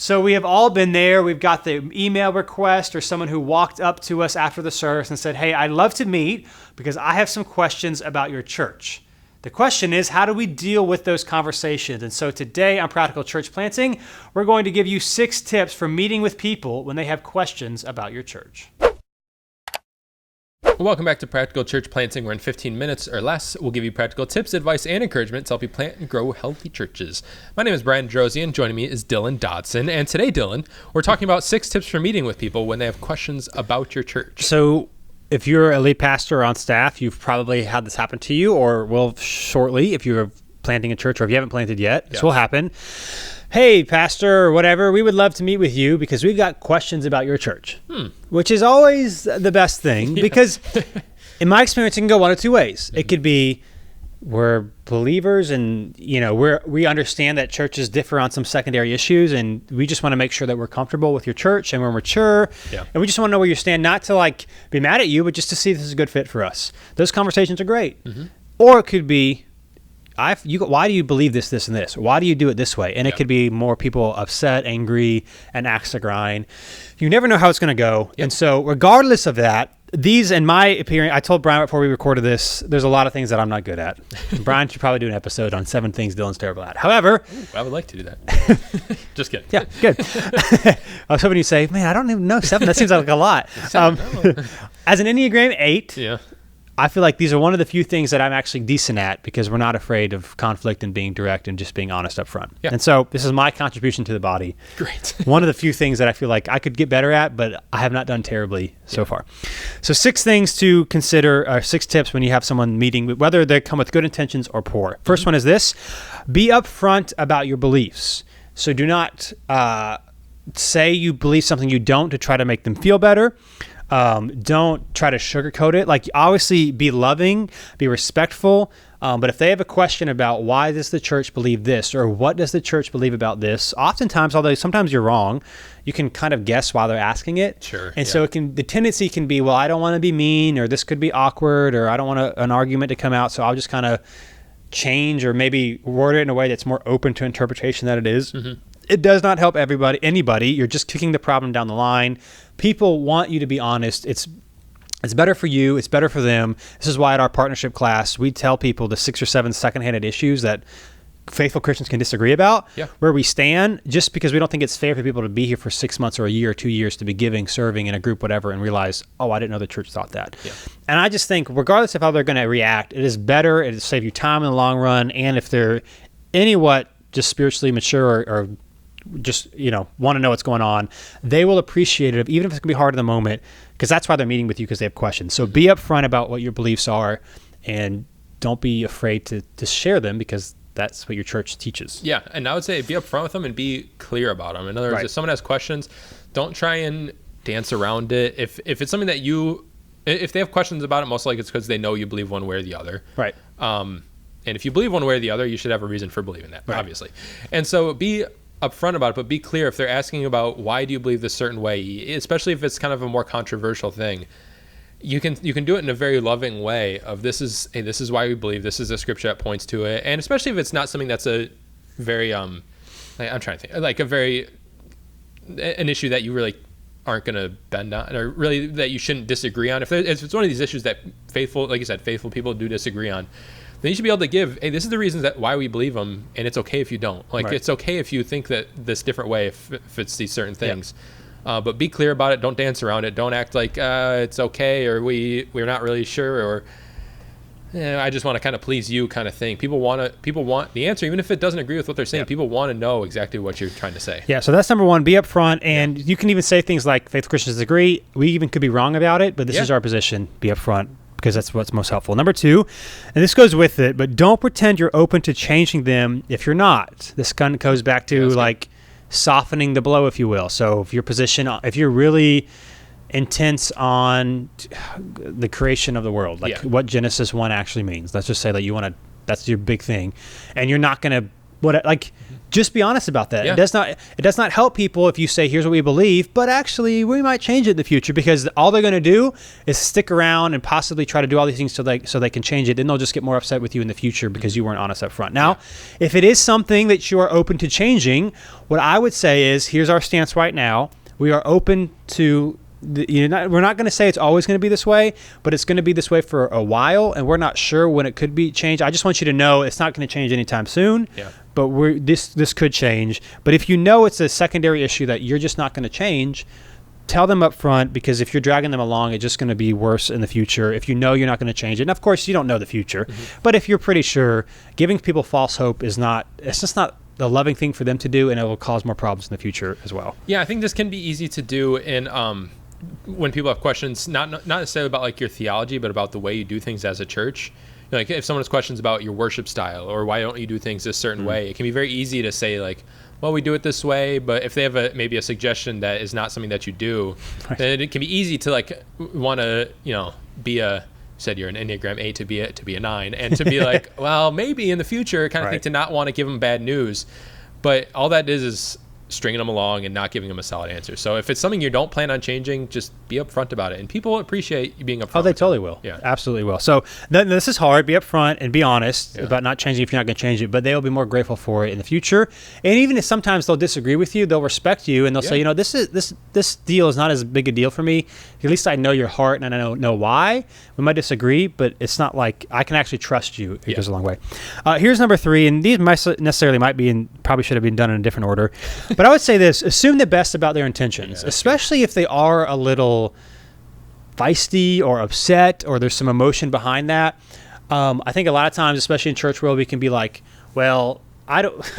So we have all been there. We've got the email request or someone who walked up to us after the service and said, hey, I'd love to meet because I have some questions about your church. The question is, how do we deal with those conversations? And so today on Practical Church Planting, we're going to give you 6 tips for meeting with people when they have questions about your church. Welcome back to Practical Church Planting, where in 15 minutes or less, we'll give you practical tips, advice, and encouragement to help you plant and grow healthy churches. My name is Brian Drosian. Joining me is Dylan Dodson. And today, Dylan, we're talking about 6 tips for meeting with people when they have questions about your church. So if you're a lead pastor on staff, you've probably had this happen to you or will shortly if you're planting a church or if you haven't planted yet. This will happen. Hey, pastor, or whatever, we would love to meet with you because we've got questions about your church, which is always the best thing because in my experience, it can go one of 2 ways. It could be we're believers and, we understand that churches differ on some secondary issues and we just want to make sure that we're comfortable with your church and we're mature and we just want to know where you stand, not to be mad at you, but just to see if this is a good fit for us. Those conversations are great. Or it could be, why do you believe this, and this? Why do you do it this way? And it could be more people upset, angry, and axe to grind. You never know how it's going to go. And so regardless of that, these, in my opinion, I told Brian before we recorded this, there's a lot of things that I'm not good at. Brian should probably do an episode on 7 things Dylan's terrible at. However, I would like to do that. Just kidding. Yeah, good. I was hoping you'd say, man, I don't even know 7. That seems like a lot. As an Enneagram 8, I feel like these are one of the few things that I'm actually decent at because we're not afraid of conflict and being direct and just being honest up front. And so this is my contribution to the body. Great. One of the few things that I feel like I could get better at, but I have not done terribly so far. So 6 things to consider, or 6 tips when you have someone meeting, whether they come with good intentions or poor. First one is this: be upfront about your beliefs. So do not say you believe something you don't to try to make them feel better. Don't try to sugarcoat it. Obviously be loving, be respectful. But if they have a question about why does the church believe this or what does the church believe about this, oftentimes, although sometimes you're wrong, you can kind of guess why they're asking it. Sure. And so the tendency can be, well, I don't want to be mean, or this could be awkward, or I don't want an argument to come out. So I'll just kind of change or maybe word it in a way that's more open to interpretation than it is. It does not help anybody. You're just kicking the problem down the line. People want you to be honest. It's better for you. It's better for them. This is why at our partnership class, we tell people the 6 or 7 secondhand issues that faithful Christians can disagree about, where we stand, just because we don't think it's fair for people to be here for 6 months or a year or 2 years to be giving, serving in a group, whatever, and realize, oh, I didn't know the church thought that. And I just think regardless of how they're going to react, it is better. It'll save you time in the long run. And if they're just spiritually mature or just want to know what's going on, they will appreciate it, even if it's gonna be hard in the moment, because that's why they're meeting with you, because they have questions. So be upfront about what your beliefs are and don't be afraid to share them, because that's what your church teaches. And I would say be upfront with them and be clear about them. In other words, if someone has questions, don't try and dance around it. If it's something that if they have questions about it, most likely it's because they know you believe one way or the other. And if you believe one way or the other, you should have a reason for believing that, obviously. And so be upfront about it, but be clear. If they're asking about why do you believe this certain way, especially if it's kind of a more controversial thing, you can do it in a very loving way of this is why we believe, this is a scripture that points to it. And especially if it's not something that's a very I'm trying to think, an issue that you really aren't going to bend on, or really that you shouldn't disagree on. If it's one of these issues that faithful people do disagree on, then you should be able to give, hey, this is the reasons that why we believe them, and it's okay if you don't. It's okay if you think that this different way if it's these certain things. But be clear about it. Don't dance around it. Don't act like it's okay, or we're not really sure, or I just want to kind of please you kind of thing. People want the answer, even if it doesn't agree with what they're saying. People want to know exactly what you're trying to say. So that's number 1, be upfront. And you can even say things like, faithful Christians agree. We even could be wrong about it, but this is our position. Be upfront, because that's what's most helpful. Number 2, and this goes with it, but don't pretend you're open to changing them if you're not. This kind of goes back to softening the blow, if you will. So if you're really intense on the creation of the world, what Genesis 1 actually means, let's just say that that's your big thing, and you're not going to, just be honest about that. Yeah. It does not help people if you say, here's what we believe, but actually we might change it in the future, because all they're going to do is stick around and possibly try to do all these things so they can change it. Then they'll just get more upset with you in the future because you weren't honest up front. Now, if it is something that you are open to changing, what I would say is, here's our stance right now. We are open to we're not going to say it's always going to be this way, but it's going to be this way for a while, and we're not sure when it could be changed. I just want you to know it's not going to change anytime soon. Yeah. But this could change. But if you know it's a secondary issue that you're just not going to change, tell them up front, because if you're dragging them along, it's just going to be worse in the future if you know you're not going to change it. And of course, you don't know the future. But if you're pretty sure, giving people false hope it's just not the loving thing for them to do, and it will cause more problems in the future as well. Yeah, I think this can be easy to do in when people have questions, not necessarily about like your theology, but about the way you do things as a church. Like if someone has questions about your worship style or why don't you do things a certain way, it can be very easy to say like, well, we do it this way. But if they have maybe a suggestion that is not something that you do, then it can be easy to like want to, be a, said you're an Enneagram 8 to be a 9, and to be like, well, maybe in the future, kind of thing, to not want to give them bad news. But all that is stringing them along and not giving them a solid answer. So if it's something you don't plan on changing, just be upfront about it. And people appreciate you being upfront. Oh, they totally will. Yeah, absolutely will. So this is hard. Be upfront and be honest about not changing if you're not going to change it, but they'll be more grateful for it in the future. And even if sometimes they'll disagree with you, they'll respect you and they'll say, this deal is not as big a deal for me. At least I know your heart and I know why. We might disagree, but it's not like I can actually trust you. It goes a long way. Here's number 3, and these might be and probably should have been done in a different order. But I would say this: assume the best about their intentions, especially if they are a little feisty or upset or there's some emotion behind that. I think a lot of times, especially in church world, we can be like, well,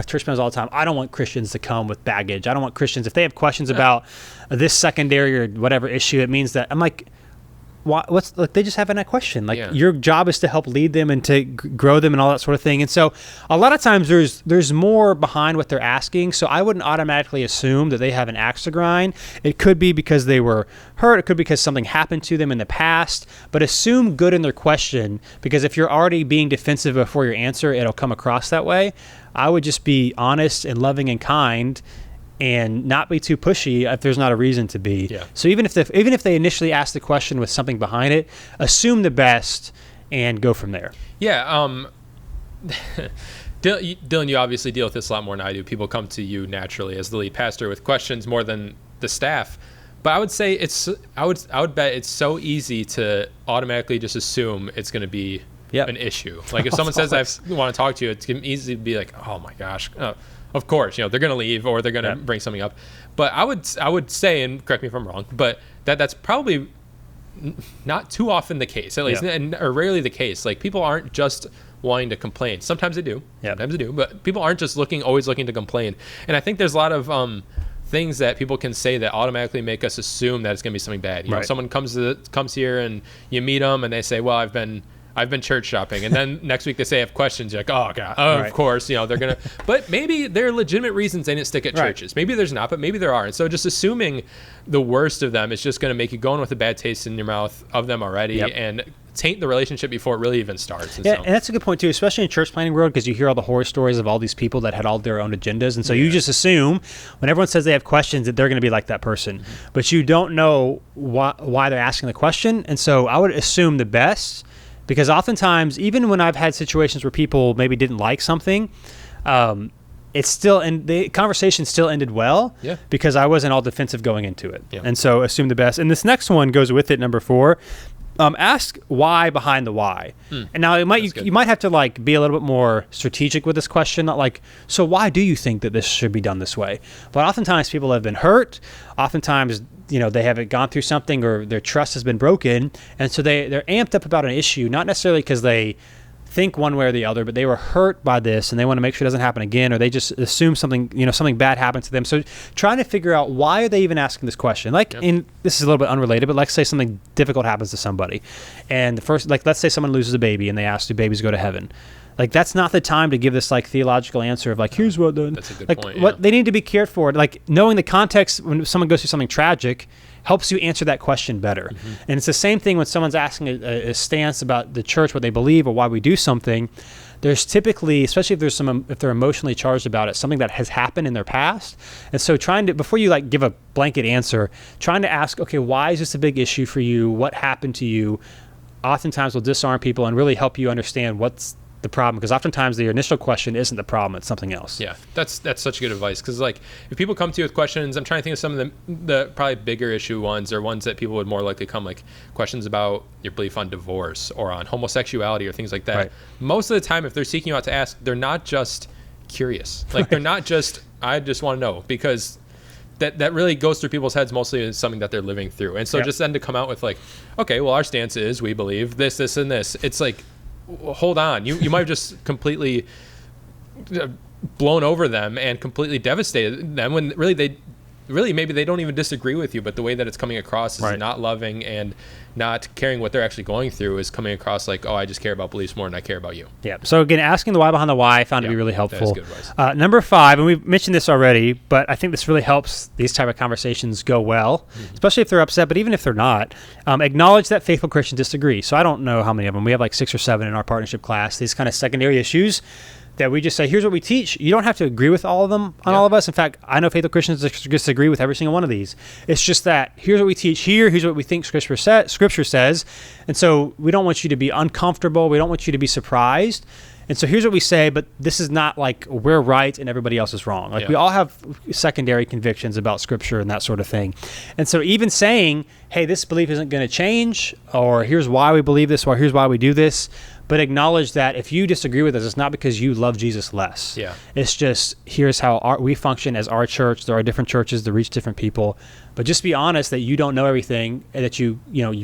church members all the time, I don't want Christians to come with baggage. I don't want Christians, if they have questions about this secondary or whatever issue, it means that I'm like, they just have a question. Your job is to help lead them and to grow them and all that sort of thing. And so a lot of times there's more behind what they're asking. So I wouldn't automatically assume that they have an axe to grind. It could be because they were hurt. It could be because something happened to them in the past, but assume good in their question, because if you're already being defensive before your answer, it'll come across that way. I would just be honest and loving and kind, and not be too pushy if there's not a reason to be. Yeah. So even if they initially ask the question with something behind it, assume the best and go from there. Yeah. Dylan, you obviously deal with this a lot more than I do. People come to you naturally as the lead pastor with questions more than the staff. But I would say I would bet it's so easy to automatically just assume it's going to be an issue. Like if someone says I want to talk to you, it's easy to be like, oh my gosh. Of course, they're going to leave or they're going to bring something up. But I would say, and correct me if I'm wrong, but that's probably not too often the case, at least, or rarely the case. Like people aren't just wanting to complain. Sometimes they do. Sometimes they do. But people aren't just always looking to complain. And I think there's a lot of things that people can say that automatically make us assume that it's going to be something bad. You know, someone comes here and you meet them and they say, well, I've been church shopping, and then next week they say I have questions. You're like, oh god, of course, they're gonna. But maybe there are legitimate reasons they didn't stick at churches. Maybe there's not, but maybe there are. And so just assuming the worst of them is just going to make you go in with a bad taste in your mouth of them already, and taint the relationship before it really even starts. And and that's a good point too, especially in church planning world, because you hear all the horror stories of all these people that had all their own agendas, and so you just assume when everyone says they have questions that they're going to be like that person, but you don't know why they're asking the question, and so I would assume the best. Because oftentimes, even when I've had situations where people maybe didn't like something, it's still, and the conversation still ended well because I wasn't all defensive going into it. And so assume the best. And this next one goes with it, number 4. Ask why behind the why. And now you might have to be a little bit more strategic with this question, not like, so why do you think that this should be done this way? But oftentimes people have been hurt. Oftentimes, they haven't gone through something or their trust has been broken. And so they're amped up about an issue, not necessarily because they think one way or the other, but they were hurt by this and they want to make sure it doesn't happen again, or they just assume something bad happened to them. So trying to figure out why are they even asking this question? This is a little bit unrelated, but say something difficult happens to somebody. And the first, let's say someone loses a baby and they ask, do babies go to heaven? That's not the time to give this theological answer of here's what the, that's a good point. What they need to be cared for. Knowing the context when someone goes through something tragic helps you answer that question better. And it's the same thing when someone's asking a stance about the church, what they believe or why we do something. there's typically, especially if they're emotionally charged about it, something that has happened in their past. And so before you like give a blanket answer, trying to ask, okay, why is this a big issue for you? What happened to you? Oftentimes will disarm people and really help you understand what's the problem, because oftentimes the initial question isn't the problem, it's something else. Yeah, that's such good advice, because like if people come to you with questions, I'm trying to think of some of the probably bigger issue ones, or ones that people would more likely come, like questions about your belief on divorce or on homosexuality or things like that. Right. Most of the time, if they're seeking you out to ask, they're not just curious, like they're not just, I just want to know, because that really goes through people's heads mostly as something that they're living through. And so just then to come out with like, okay, well, our stance is we believe this, and this, it's like, hold on, you might have just completely blown over them and completely devastated them, when really maybe they don't even disagree with you, but the way that it's coming across is not loving and not caring what they're actually going through, is coming across like, oh, I just care about beliefs more than I care about you. Yeah. So again, asking the why behind the why I found to be really helpful. That is good advice. Number 5, and we've mentioned this already, but I think this really helps these type of conversations go well, especially if they're upset, but even if they're not, acknowledge that faithful Christians disagree. So I don't know how many of them. We have like 6 or 7 in our partnership class, these kind of secondary issues that we just say, here's what we teach. You don't have to agree with all of them on all of us. In fact, I know faithful Christians disagree with every single one of these. It's just that here's what we teach here. Here's what we think Scripture says. And so we don't want you to be uncomfortable. We don't want you to be surprised. And so here's what we say, but this is not like we're right and everybody else is wrong. Like we all have secondary convictions about Scripture and that sort of thing. And so even saying, hey, this belief isn't going to change, or here's why we believe this, or here's why we do this, but acknowledge that if you disagree with us, it's not because you love Jesus less. Yeah. It's just, here's how we function as our church. There are different churches that reach different people. But just be honest that you don't know everything, and that you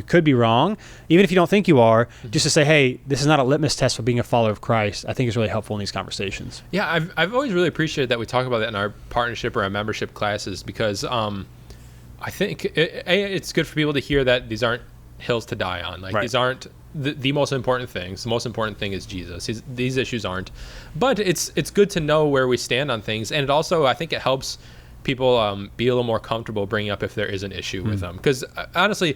could be wrong, even if you don't think you are. Just to say, hey, this is not a litmus test for being a follower of Christ, I think is really helpful in these conversations. Yeah, I've always really appreciated that we talk about that in our partnership or our membership classes, because I think it's good for people to hear that these aren't hills to die on. Like these aren't the most important things. The most important thing is Jesus. These issues aren't. But it's good to know where we stand on things, and it also, I think it helps people be a little more comfortable bringing up if there is an issue with them. Because honestly,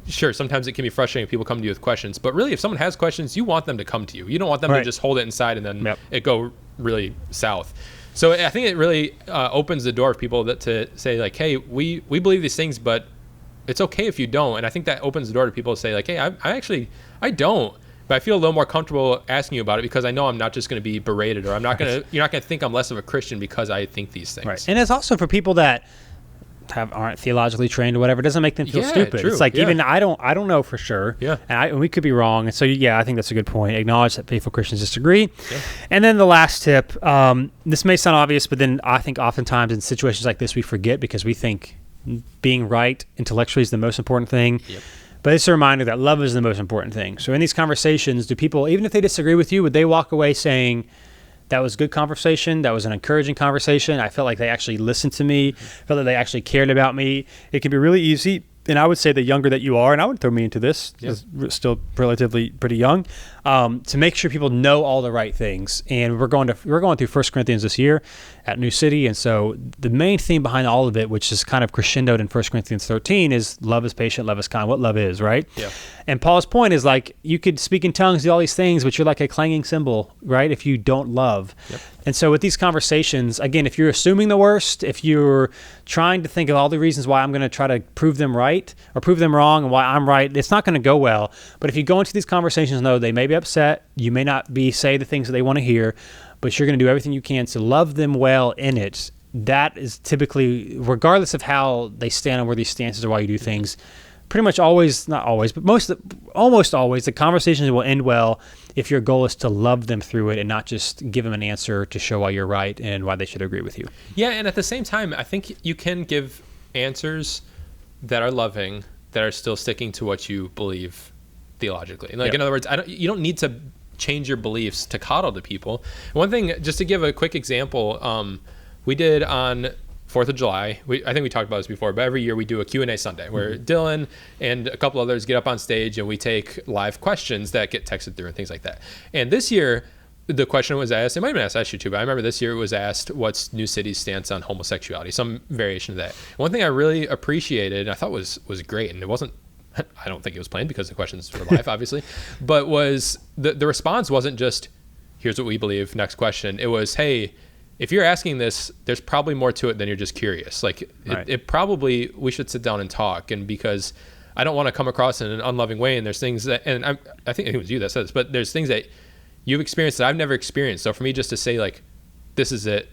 sure, sometimes it can be frustrating if people come to you with questions, but really if someone has questions, you want them to come to you. You don't want them to just hold it inside and then it go really south. So I think it really opens the door for people to say like, hey, we believe these things, but it's okay if you don't. And I think that opens the door to people to say like, hey, I don't. But I feel a little more comfortable asking you about it, because I know I'm not just going to be berated, or you're not going to think I'm less of a Christian because I think these things. Right. And it's also for people that aren't theologically trained or whatever. It doesn't make them feel stupid. True. It's like even I don't know for sure. Yeah. And we could be wrong. And so I think that's a good point. Acknowledge that faithful Christians disagree. Yeah. And then the last tip, this may sound obvious, but then I think oftentimes in situations like this we forget, because we think being right intellectually is the most important thing. Yep. But it's a reminder that love is the most important thing. So in these conversations, do people, even if they disagree with you, would they walk away saying, that was good conversation, that was an encouraging conversation, I felt like they actually listened to me, felt like they actually cared about me? It can be really easy. And I would say the younger that you are, and I would throw me into this, still relatively pretty young, to make sure people know all the right things. And we're going through 1 Corinthians this year at New City. And so the main theme behind all of it, which is kind of crescendoed in 1 Corinthians 13, is love is patient, love is kind. What love is, right? Yeah. And Paul's point is like, you could speak in tongues, do all these things, but you're like a clanging cymbal, right? If you don't love. Yep. And so with these conversations, again, if you're assuming the worst, if you're trying to think of all the reasons why I'm going to try to prove them right or prove them wrong and why I'm right, it's not going to go well. But if you go into these conversations, know they may be upset, you may not say the things that they want to hear, but you're going to do everything you can to love them well in it. That is typically, regardless of how they stand on where these stances or why you do things, pretty much always, not always, but almost always, the conversations will end well if your goal is to love them through it and not just give them an answer to show why you're right and why they should agree with you. Yeah, and at the same time, I think you can give answers that are loving, that are still sticking to what you believe theologically. And in other words, you don't need to change your beliefs to coddle to people. One thing, just to give a quick example, we did on 4th of July, I think we talked about this before, but every year we do a Q&A Sunday where Dylan and a couple others get up on stage and we take live questions that get texted through and things like that. And this year, the question was asked, it might have been asked last year too, but I remember this year it was asked, what's New City's stance on homosexuality? Some variation of that. One thing I really appreciated, and I thought was great, and it wasn't, I don't think it was planned because the questions were live, obviously, but was the response wasn't just, here's what we believe. Next question. It was, hey, if you're asking this, there's probably more to it than you're just curious. Like it probably, we should sit down and talk. And because I don't want to come across in an unloving way. And there's things that, and I think it was you that said this, but there's things that you've experienced that I've never experienced. So for me just to say like, this is it,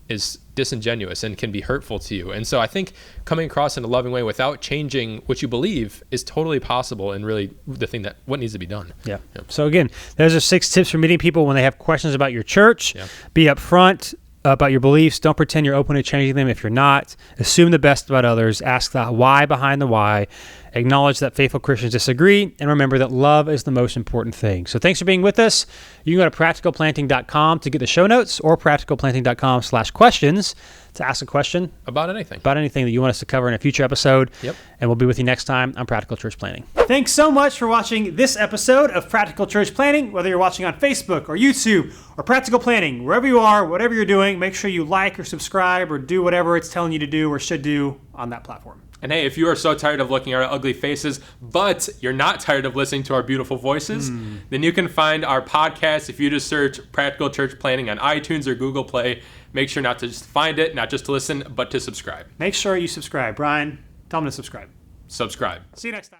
is disingenuous and can be hurtful to you. And so I think coming across in a loving way without changing what you believe is totally possible, and really the thing that what needs to be done. Yeah. So again, those are 6 tips for meeting people when they have questions about your church. Yeah. Be upfront about your beliefs. Don't pretend you're open to changing them if you're not. Assume the best about others. Ask the why behind the why. Acknowledge that faithful Christians disagree, and remember that love is the most important thing. So thanks for being with us. You can go to practicalplanting.com to get the show notes, or practicalplanting.com/questions to ask a question about anything that you want us to cover in a future episode. Yep. And we'll be with you next time on Practical Church Planting. Thanks so much for watching this episode of Practical Church Planting. Whether you're watching on Facebook or YouTube or Practical Planting, wherever you are, whatever you're doing, make sure you like or subscribe or do whatever it's telling you to do or should do on that platform. And hey, if you are so tired of looking at our ugly faces, but you're not tired of listening to our beautiful voices, then you can find our podcast if you just search Practical Church Planting on iTunes or Google Play. Make sure not to just find it, not just to listen, but to subscribe. Make sure you subscribe. Brian, tell them to subscribe. Subscribe. See you next time.